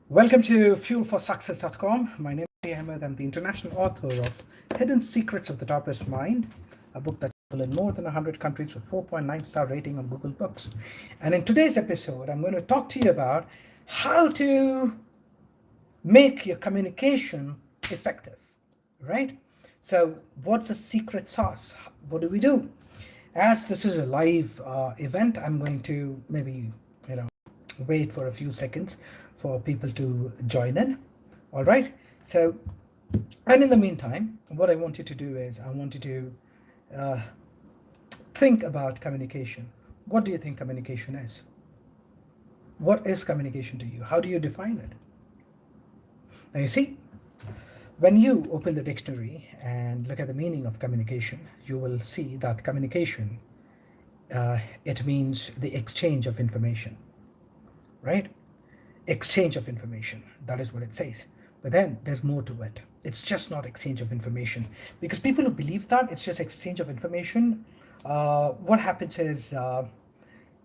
Welcome to fuelforsuccess.com. My name is Ahmed. I'm the international author of Hidden Secrets of the Topless Mind, a book that's available in more than 100 countries with 4.9-star rating on Google Books. And in today's episode, I'm going to talk to you about how to make your communication effective, right? So, what's the secret sauce? What do we do? As this is a live event, I'm going to maybe, you know, wait for a few seconds for people to join in. All right. So, and in the meantime, what I want you to do is I want you to think about communication. What do you think communication is? What is communication to you? How do you define it? Now, you see, when you open the dictionary and look at the meaning of communication, you will see that communication, it means the exchange of information, right? Exchange of information. That is what it says. But then there's more to it. It's just not exchange of information. Because people who believe that it's just exchange of information, what happens is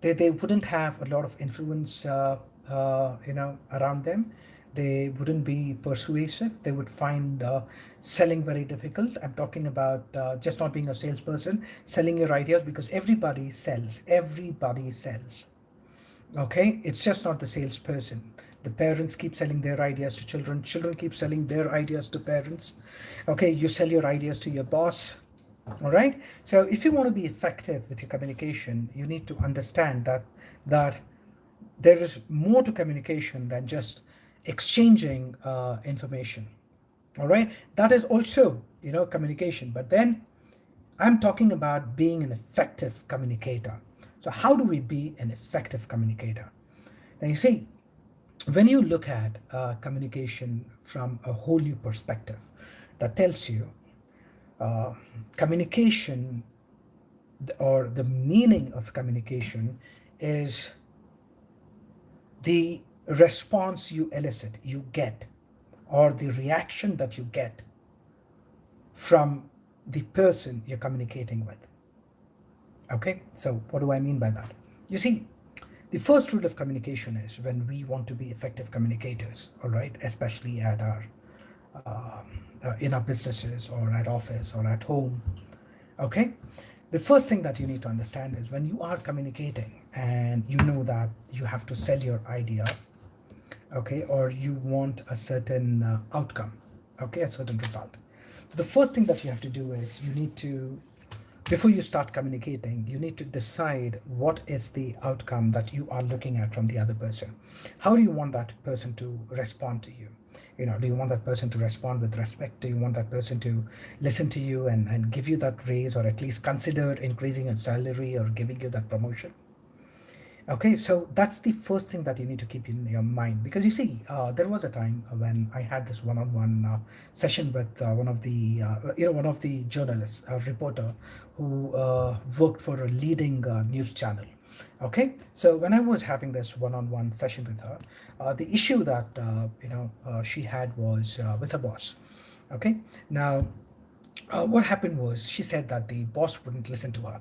they wouldn't have a lot of influence, around them. They wouldn't be persuasive. They would find selling very difficult. I'm talking about just not being a salesperson, selling your ideas, because everybody sells. Everybody sells. Okay, it's just not the salesperson. The parents keep selling their ideas to children. Children keep selling their ideas to parents. Okay, you sell your ideas to your boss. All right. So if you want to be effective with your communication, you need to understand that there is more to communication than just exchanging information. All right. That is also communication. But then I'm talking about being an effective communicator. So, how do we be an effective communicator? Now, you see, when you look at communication from a whole new perspective, that tells you communication or the meaning of communication is the response you elicit, you get, or the reaction that you get from the person you're communicating with. Okay, so what do I mean by that? You see, the first rule of communication is when we want to be effective communicators, all right, especially at our in our businesses or at office or at home. Okay, the first thing that you need to understand is when you are communicating and you know that you have to sell your idea, okay, or you want a certain outcome, okay, a certain result. So the first thing that you have to do is you need to, before you start communicating, you need to decide what is the outcome that you are looking at from the other person. How do you want that person to respond to you? Do you want that person to respond with respect? Do you want that person to listen to you and give you that raise, or at least consider increasing your salary or giving you that promotion? Okay, so that's the first thing that you need to keep in your mind, because you see, there was a time when I had this one-on-one session with one of the journalists, a reporter who worked for a leading news channel. Okay, so when I was having this one-on-one session with her, the issue that she had was with her boss. Okay, now what happened was she said that the boss wouldn't listen to her,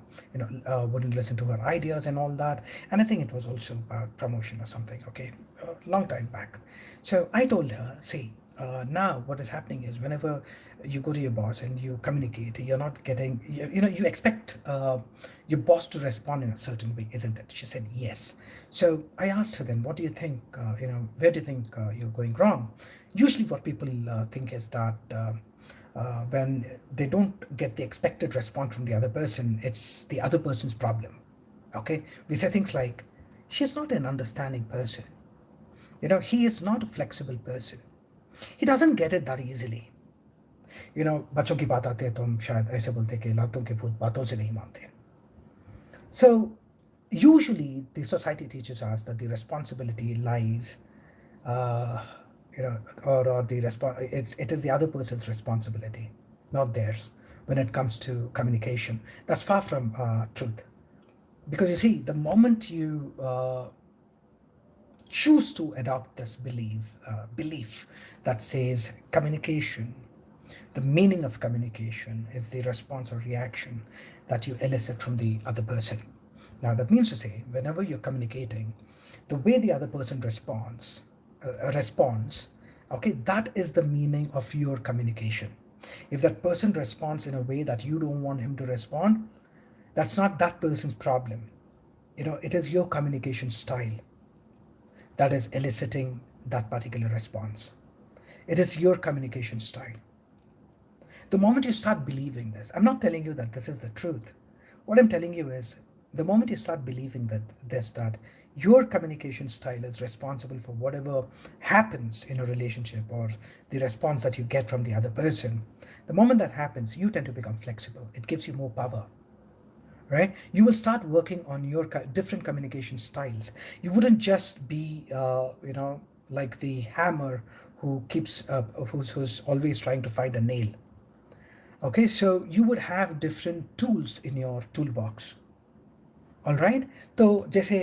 wouldn't listen to her ideas and all that. And I think it was also about promotion or something, okay, a long time back. So I told her, see, now what is happening is whenever you go to your boss and you communicate, you're not getting, you expect your boss to respond in a certain way, isn't it? She said, yes. So I asked her then, what do you think, where do you think you're going wrong? Usually what people think is that when they don't get the expected response from the other person, it's the other person's problem. Okay, we say things like, she's not an understanding person, he is not a flexible person, he doesn't get it that easily. बच्चों की बात आते हैं तो हम शायद ऐसे बोलते हैं कि लातों के भूत बातों से नहीं मानते. So usually the society teaches us that the responsibility lies or it is the other person's responsibility, not theirs, when it comes to communication. That's far from truth, because you see, the moment you choose to adopt this belief that says communication, the meaning of communication is the response or reaction that you elicit from the other person. Now that means to say, whenever you're communicating, the way the other person responds response, okay, that is the meaning of your communication. If that person responds in a way that you don't want him to respond, that's not that person's problem. It is your communication style that is eliciting that particular response. It is your communication style. The moment you start believing this, I'm not telling you that this is the truth. What I'm telling you is, the moment you start believing that your communication style is responsible for whatever happens in a relationship, or the response that you get from the other person, the moment that happens, you tend to become flexible. It gives you more power, right? You will start working on your different communication styles. You wouldn't just be, like the hammer who keeps, who's always trying to find a nail. Okay, so you would have different tools in your toolbox. All right, तो जैसे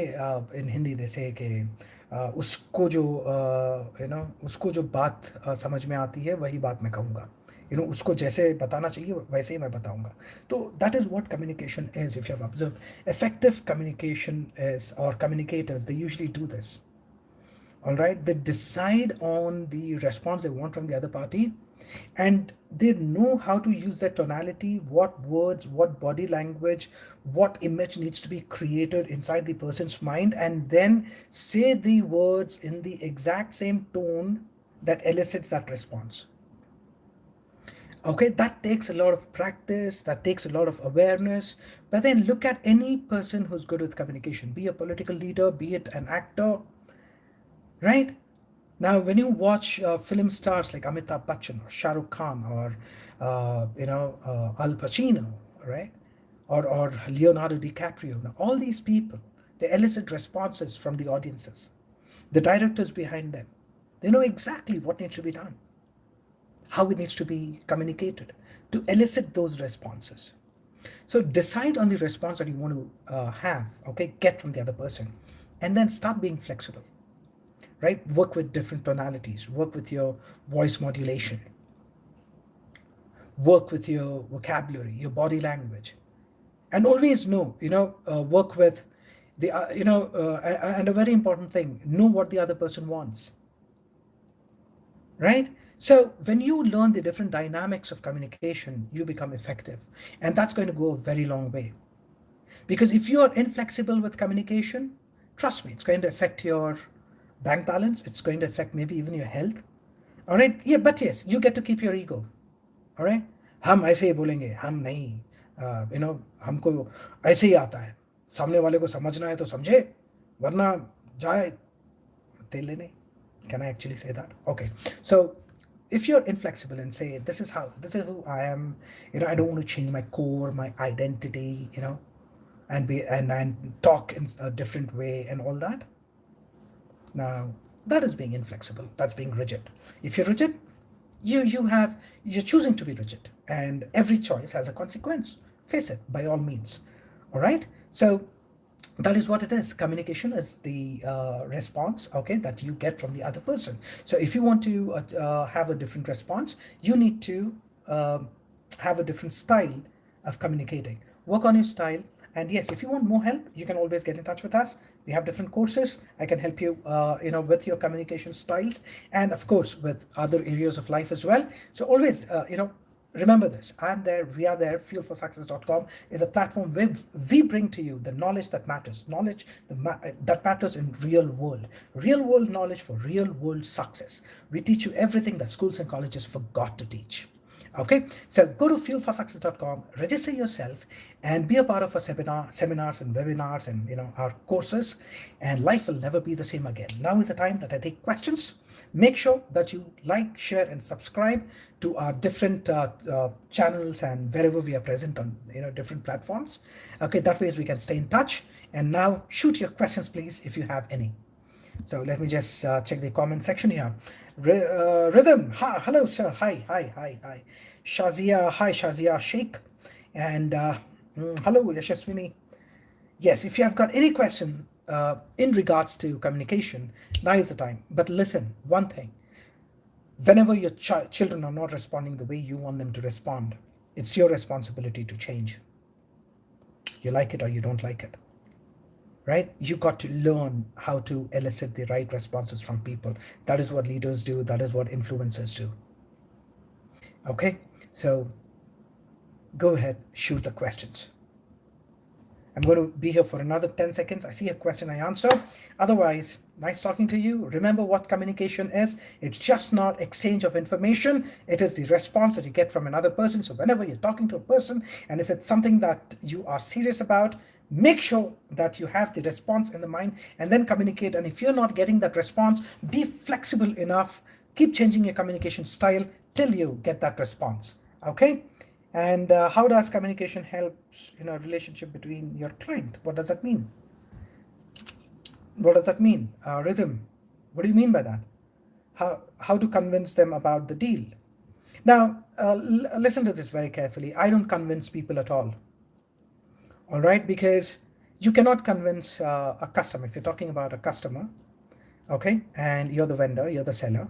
इन हिंदी जैसे कि उसको जो उसको जो बात समझ में आती है वही बात मैं कहूँगा, उसको जैसे बताना चाहिए वैसे ही मैं बताऊँगा. तो that is what communication is. If you have observe effective communication is, और communicators, they usually do this. All right, they decide on the response they want from the other party, and they know how to use their tonality, what words, what body language, what image needs to be created inside the person's mind, and then say the words in the exact same tone that elicits that response. Okay, that takes a lot of practice, that takes a lot of awareness. But then look at any person who's good with communication, be a political leader, be it an actor, right? Now, when you watch film stars like Amitabh Bachchan or Shah Rukh Khan or Al Pacino, right, or Leonardo DiCaprio, now all these people, they elicit responses from the audiences, the directors behind them. They know exactly what needs to be done, how it needs to be communicated to elicit those responses. So decide on the response that you want to okay, get from the other person, and then start being flexible. Right? Work with different tonalities, work with your voice modulation, work with your vocabulary, your body language, and always know, work with the, and a very important thing, know what the other person wants, right? So when you learn the different dynamics of communication, you become effective, and that's going to go a very long way. Because if you are inflexible with communication, trust me, it's going to affect your bank balance, it's going to affect maybe even your health. All right, yeah, but yes, you get to keep your ego. All right, हम ऐसे ही बोलेंगे, हम नहीं, हमको ऐसे ही आता है, सामने वाले को समझना है तो समझे, वरना जाए तेल लेने. Can I actually say that? Okay, so if you're inflexible and say, this is who I am, I don't want to change my core, my identity, and talk in a different way and all that. Now, that is being inflexible. That's being rigid. If you're rigid, you're choosing to be rigid, and every choice has a consequence. Face it, by all means. All right. So that is what it is. Communication is the response, okay, that you get from the other person. So if you want to have a different response, you need to have a different style of communicating. Work on your style. And yes, if you want more help, you can always get in touch with us. We have different courses. I can help you, with your communication styles, and of course with other areas of life as well. So always, remember this. I'm there. We are there. Fuelforsuccess.com is a platform where we bring to you the knowledge that matters. Knowledge that matters in real world. Real world knowledge for real world success. We teach you everything that schools and colleges forgot to teach. Okay, so go to fuelforsuccess.com, register yourself, and be a part of our seminars and webinars, and our courses, and life will never be the same again. Now is the time that I take questions. Make sure that you like, share, and subscribe to our different channels and wherever we are present on different platforms. Okay, that way we can stay in touch. And now shoot your questions, please, if you have any. So let me just check the comment section here. Rhythm, hello sir, hi. Shazia, hi Shazia Sheikh, and hello Yashaswini. Yes, if you have got any question in regards to communication, now is the time. But listen, one thing, whenever your children are not responding the way you want them to respond, it's your responsibility to change. You like it or you don't like it, right? You got to learn how to elicit the right responses from people. That is what leaders do. That is what influencers do. Okay, so go ahead, shoot the questions. I'm going to be here for another 10 seconds. I see a question, I answer. Otherwise, nice talking to you. Remember what communication is. It's just not exchange of information. It is the response that you get from another person. So whenever you're talking to a person, and if it's something that you are serious about, make sure that you have the response in the mind and then communicate. And if you're not getting that response, be flexible enough. Keep changing your communication style till you get that response. Okay? And how does communication helps in a relationship between your client? What does that mean? What does that mean? Rhythm. What do you mean by that? How to convince them about the deal? Now, listen to this very carefully. I don't convince people at all right? Because you cannot convince a customer. If you're talking about a customer, okay, and you're the vendor, you're the seller,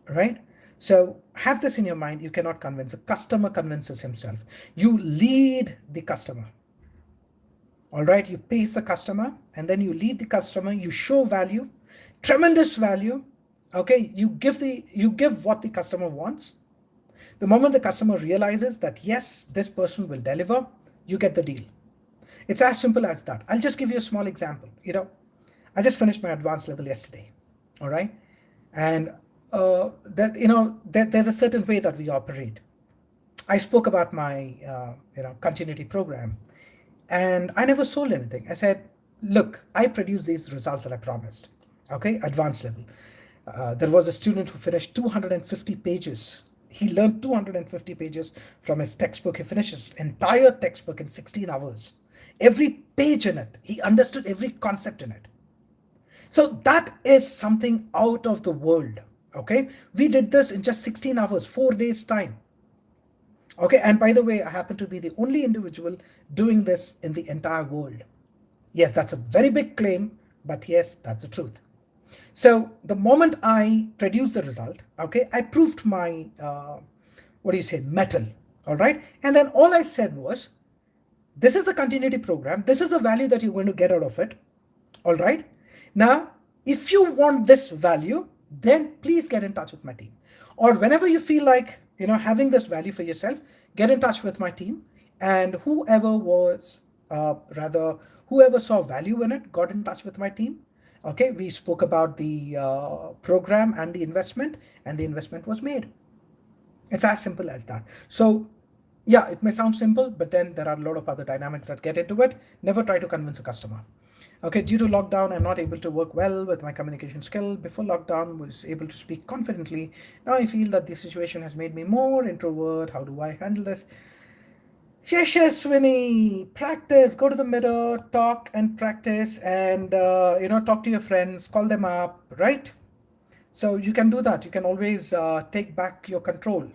right? So have this in your mind. You cannot convince. The customer convinces himself. You lead the customer. All right. You pace the customer and then you lead the customer. You show value, tremendous value. Okay. You give what the customer wants. The moment the customer realizes that yes, this person will deliver, you get the deal. It's as simple as that. I'll just give you a small example. I just finished my advanced level yesterday. All right. And there's a certain way that we operate. I spoke about my continuity program, and I never sold anything. I said, look, I produced these results that I promised. Okay, advanced level. There was a student who finished 250 pages. He learned 250 pages from his textbook. He finished his entire textbook in 16 hours. Every page in it, he understood every concept in it. So that is something out of the world. Okay, we did this in just 16 hours, 4 days time. Okay, and by the way, I happen to be the only individual doing this in the entire world. Yes, that's a very big claim, but yes, that's the truth. So the moment I produced the result, okay, I proved my metal. All right, and then all I said was, this is the continuity program. This is the value that you're going to get out of it. All right. Now, if you want this value, then please get in touch with my team. Or whenever you feel like, having this value for yourself, get in touch with my team. And whoever saw value in it, got in touch with my team. Okay, we spoke about the program and the investment was made. It's as simple as that. So, yeah, it may sound simple, but then there are a lot of other dynamics that get into it. Never try to convince a customer. Okay, due to lockdown, I'm not able to work well with my communication skill. Before lockdown, was able to speak confidently. Now I feel that the situation has made me more introvert. How do I handle this? Yes, Winnie, practice. Go to the mirror, talk and practice, and talk to your friends, call them up, right? So you can do that. You can always take back your control.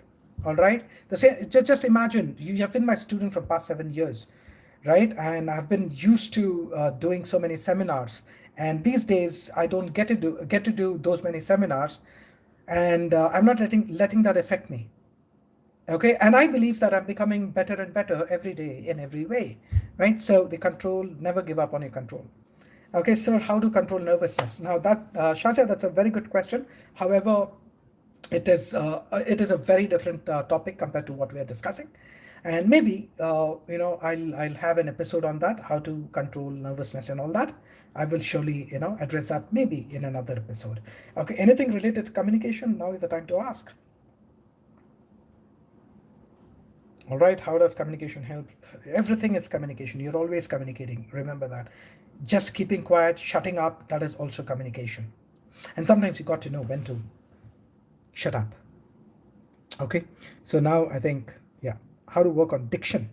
All right. Just imagine you have been my student for past 7 years, right? And I've been used to doing so many seminars. And these days I don't get to do those many seminars, and I'm not letting that affect me. Okay, and I believe that I'm becoming better and better every day in every way, right? So the control, never give up on your control. Okay, so how to control nervousness? Now Shasha, that's a very good question. However, it is a very different topic compared to what we are discussing, and maybe I'll have an episode on that, how to control nervousness and all that. I will surely address that maybe in another episode. Okay, anything related to communication? Now is the time to ask. All right, how does communication help? Everything is communication. You're always communicating. Remember that. Just keeping quiet, shutting up, that is also communication. And sometimes you got to know when to shut up. Okay, so now I think, yeah, how to work on diction.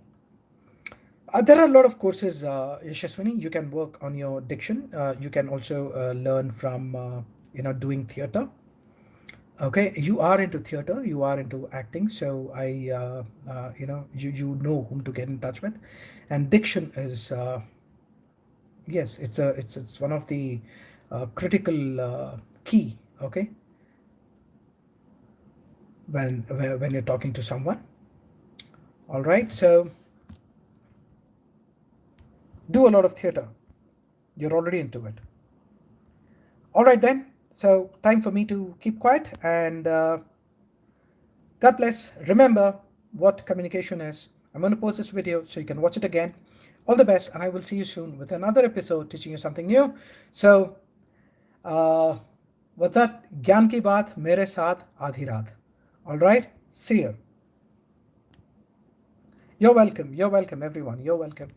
There are a lot of courses, Yashaswini. You can work on your diction. You can also learn from, doing theater. Okay, you are into theater, you are into acting, so you know whom to get in touch with, and diction is yes, it's one of the critical key. Okay, when you're talking to someone. All right, so do a lot of theater. You're already into it. All right, then. So, time for me to keep quiet and God bless. Remember what communication is. I'm going to post this video so you can watch it again. All the best, and I will see you soon with another episode teaching you something new. So, uh, what's that? ज्ञान की बात मेरे साथ आधी रात. All right? See you. You're welcome. You're welcome, everyone. You're welcome.